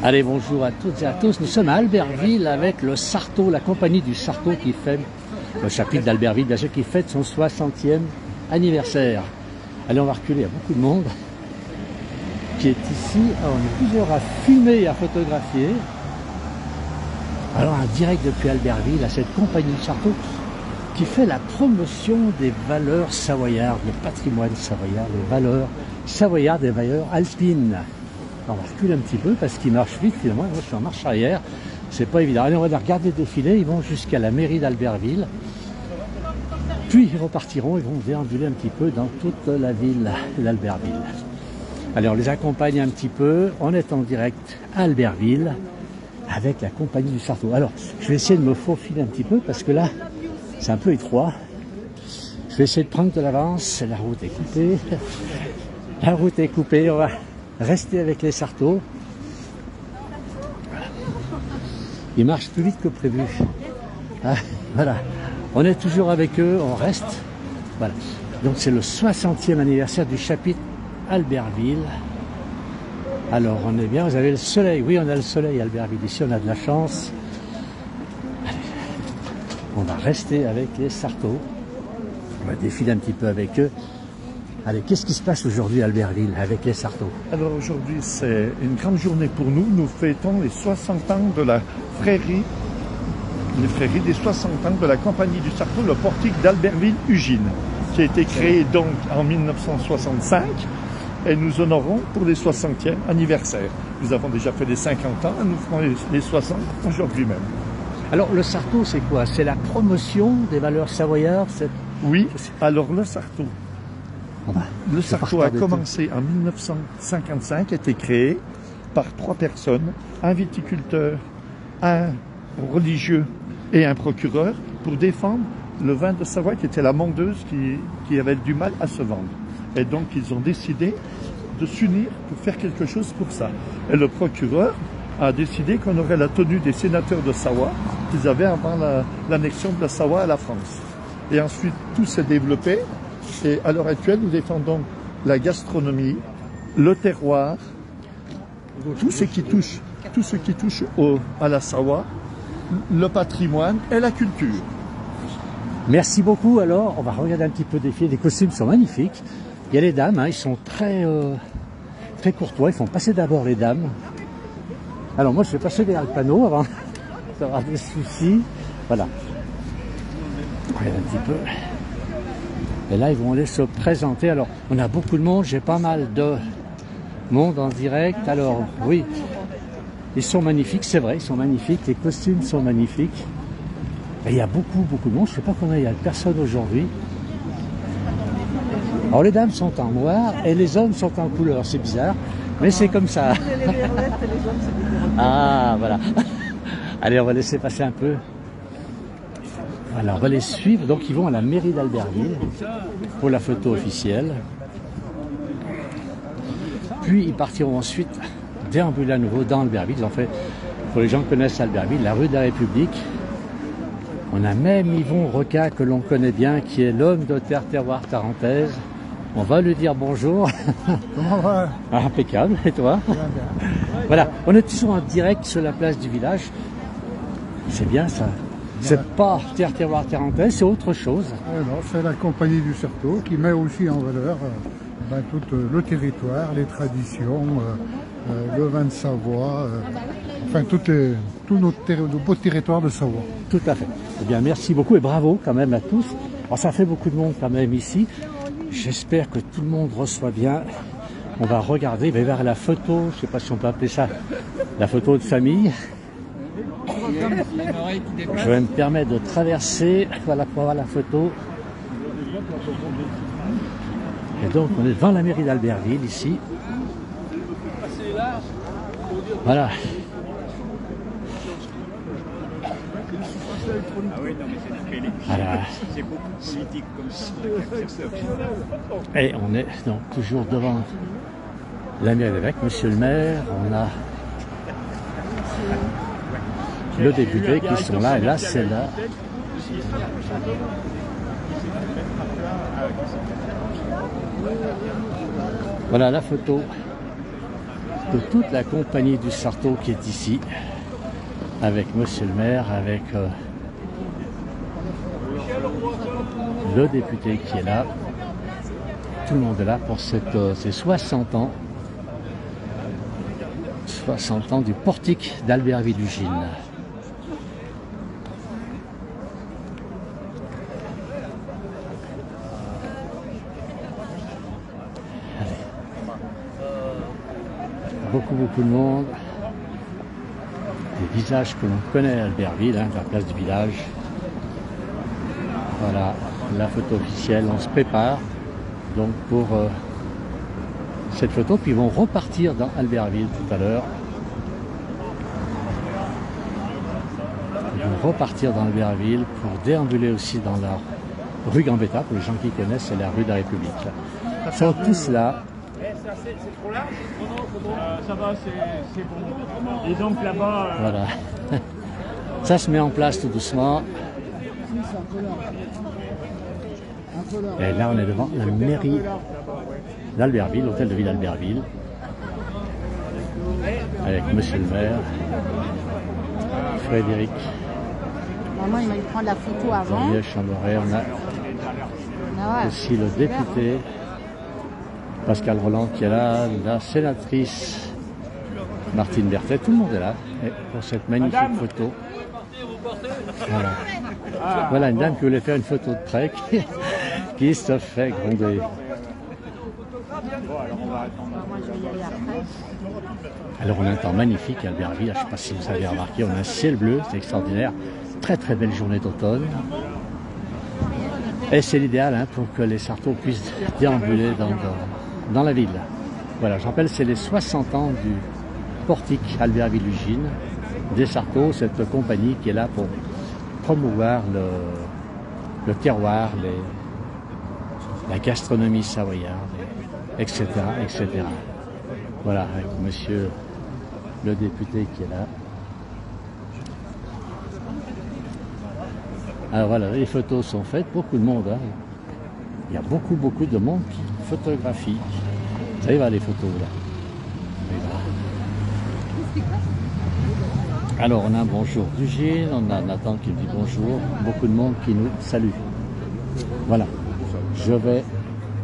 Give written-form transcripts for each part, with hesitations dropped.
Allez, bonjour à toutes et à tous. Nous sommes à Albertville avec le Sarto, la compagnie du Sarto qui fête, le chapitre d'Albertville, bien sûr, qui fête son 60e anniversaire. Allez, on va reculer, il y a beaucoup de monde qui est ici. Alors, on est plusieurs à filmer et à photographier. Alors, en direct depuis Albertville, à cette compagnie du Sarto qui fait la promotion des valeurs savoyardes, le patrimoine savoyard, les valeurs savoyardes, des valeurs alpines. On va reculer un petit peu parce qu'il marche vite finalement. Moi je suis en marche arrière, c'est pas évident. Allez, on va regarder défiler, ils vont jusqu'à la mairie d'Albertville. Puis ils repartiront, ils vont déambuler un petit peu dans toute la ville d'Albertville. Allez, on les accompagne un petit peu. On est en direct à Albertville avec la compagnie du Sarto. Alors, je vais essayer de me faufiler un petit peu parce que là, c'est un peu étroit. Je vais essayer de prendre de l'avance. La route est coupée. La route est coupée. On va rester avec les Sartos. Ils marchent plus vite que prévu. Ah, voilà. On est toujours avec eux. On reste. Voilà. Donc c'est le 60e anniversaire du chapitre Albertville. Alors on est bien. Vous avez le soleil. Oui, on a le soleil à Albertville. Ici, on a de la chance. On va rester avec les Sartos. On va défiler un petit peu avec eux. Allez, qu'est-ce qui se passe aujourd'hui à Albertville avec les Sartos? Alors aujourd'hui, c'est une grande journée pour nous. Nous fêtons les 60 ans de la frairie, les frairies des 60 ans de la compagnie du Sarto, le portique d'Albertville-Ugine, qui a été créé donc en 1965. Et nous honorons pour les 60e anniversaire. Nous avons déjà fait les 50 ans, nous ferons les 60 aujourd'hui même. Alors, le Sarto, c'est quoi? C'est la promotion des valeurs savoyardes? Oui, alors le Sarto. Le Sarto a commencé en 1955, a été créé par 3 personnes, un viticulteur, un religieux et un procureur, pour défendre le vin de Savoie qui était la mondeuse qui avait du mal à se vendre. Et donc, ils ont décidé de s'unir pour faire quelque chose pour ça. Et le procureur a décidé qu'on aurait la tenue des sénateurs de Savoie qu'ils avaient avant l'annexion de la Savoie à la France. Et ensuite, tout s'est développé. Et à l'heure actuelle, nous défendons la gastronomie, le terroir, tout ce qui touche à la Savoie, le patrimoine et la culture. Merci beaucoup. Alors, on va regarder un petit peu des filles. Les costumes sont magnifiques. Il y a les dames, hein, ils sont très courtois. Ils font passer d'abord les dames. Alors moi, je vais passer derrière le panneau avant d'avoir des soucis. Voilà. Regarde un petit peu. Et là, ils vont aller se présenter. Alors, on a beaucoup de monde. J'ai pas mal de monde en direct. Alors, oui, ils sont magnifiques. C'est vrai, ils sont magnifiques. Les costumes sont magnifiques. Et il y a beaucoup de monde. Je ne sais pas combien il y a de personnes aujourd'hui. Alors, les dames sont en noir et les hommes sont en couleur. C'est bizarre, mais c'est comme ça. Ah, voilà. Allez, on va laisser passer un peu. Voilà, on va les suivre. Donc, ils vont à la mairie d'Albertville pour la photo officielle. Puis, ils partiront ensuite déambuler à nouveau dans Albertville. En fait, pour les gens qui connaissent Albertville, la rue de la République. On a même Yvon Roca, que l'on connaît bien, qui est l'homme de Terre Terroir Tarentaise. On va lui dire bonjour. Comment va? Ah, impeccable. Et toi? Bien, bien. Voilà, on est toujours en direct sur la place du village. C'est bien ça. C'est pas Terre Terroir Tarentaise, c'est autre chose. Alors, c'est la compagnie du Sarto qui met aussi en valeur tout le territoire, les traditions, le vin de Savoie, enfin tous nos beaux territoires de Savoie. Tout à fait. Eh bien, merci beaucoup et bravo quand même à tous. Alors, ça fait beaucoup de monde quand même ici. J'espère que tout le monde reçoit bien. On va regarder, il va y avoir la photo, je ne sais pas si on peut appeler ça la photo de famille. Je vais me permettre de traverser, voilà, pour avoir la photo. Et donc on est devant la mairie d'Albertville ici. Voilà. Voilà. Et on est donc toujours devant la mairie avec monsieur le maire. On a le député qui sont là, et là c'est là. Voilà la photo de toute la compagnie du Sarto qui est ici, avec monsieur le maire, avec le député qui est là. Tout le monde est là pour ces 60 ans. 60 ans du portique d'Albertville-Ugine. Beaucoup de monde. Des visages que l'on connaît à Albertville, hein, la place du village. Voilà, la photo officielle, on se prépare donc pour cette photo, puis ils vont repartir dans Albertville tout à l'heure. Ils vont repartir dans Albertville pour déambuler aussi dans la rue Gambetta, pour les gens qui connaissent, c'est la rue de la République. Ils sont tous là. C'est trop large? Ça va, c'est bon. Et donc là-bas... Voilà. Ça se met en place tout doucement. Et là, on est devant la mairie d'Albertville, l'hôtel de ville d'Albertville. Avec monsieur le maire, Frédéric. Maman, il m'a dit de prendre la photo avant. On a aussi le député. Pascal Roland qui est là, la sénatrice Martine Berthet, tout le monde est là pour cette magnifique photo. Voilà. Voilà une dame qui voulait faire une photo de près qui se fait gronder. Alors on a un temps magnifique à Albertville, je ne sais pas si vous avez remarqué, on a un ciel bleu, c'est extraordinaire, très belle journée d'automne. Et c'est l'idéal hein, pour que les Sartos puissent déambuler dans la ville. Voilà, je rappelle, c'est les 60 ans du portique Albertville-Ugine, des Sartos, cette compagnie qui est là pour promouvoir le terroir, la gastronomie savoyarde, etc., etc. Voilà, avec monsieur le député qui est là. Alors voilà, les photos sont faites, beaucoup de monde. Hein. Il y a beaucoup de monde qui photographie. Ça y va les photos là. Alors on a un bonjour d'Ugine, on a Nathan qui me dit bonjour, beaucoup de monde qui nous salue. Voilà, je vais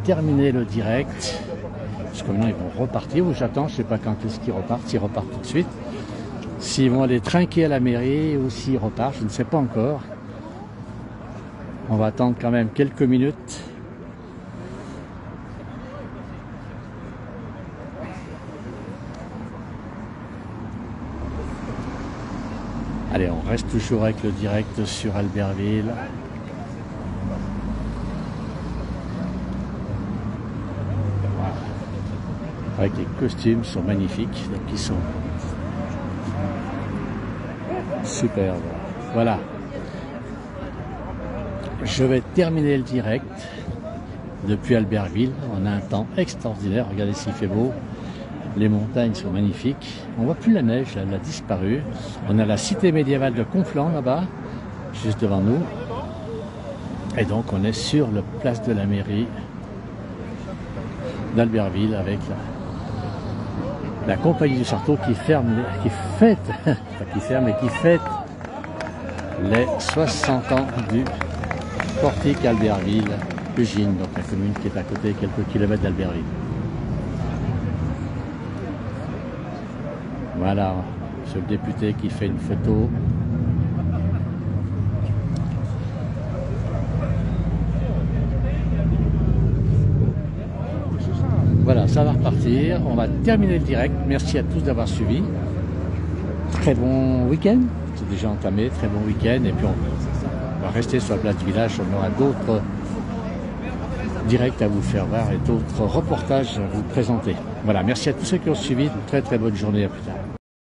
terminer le direct, parce que maintenant ils vont repartir, ou j'attends, je ne sais pas quand est-ce qu'ils repartent, s'ils repartent tout de suite. S'ils vont aller trinquer à la mairie ou s'ils repartent, je ne sais pas encore. On va attendre quand même quelques minutes. Allez, on reste toujours avec le direct sur Albertville. Voilà. Avec les costumes sont magnifiques, donc ils sont superbes. Voilà. Je vais terminer le direct depuis Albertville. On a un temps extraordinaire. Regardez s'il fait beau. Les montagnes sont magnifiques. On voit plus la neige, elle a disparu. On a la cité médiévale de Conflans là-bas, juste devant nous. Et donc on est sur la place de la mairie d'Albertville avec la compagnie du Sarto qui fête les 60 ans du portique Albertville-Ugine, donc la commune qui est à côté, quelques kilomètres d'Albertville. Voilà, c'est le député qui fait une photo. Voilà, ça va repartir. On va terminer le direct. Merci à tous d'avoir suivi. Très bon week-end. C'est déjà entamé. Très bon week-end. Et puis on va rester sur la place du village. On aura d'autres directs à vous faire voir et d'autres reportages à vous présenter. Voilà, merci à tous ceux qui ont suivi. Une très bonne journée. À plus tard.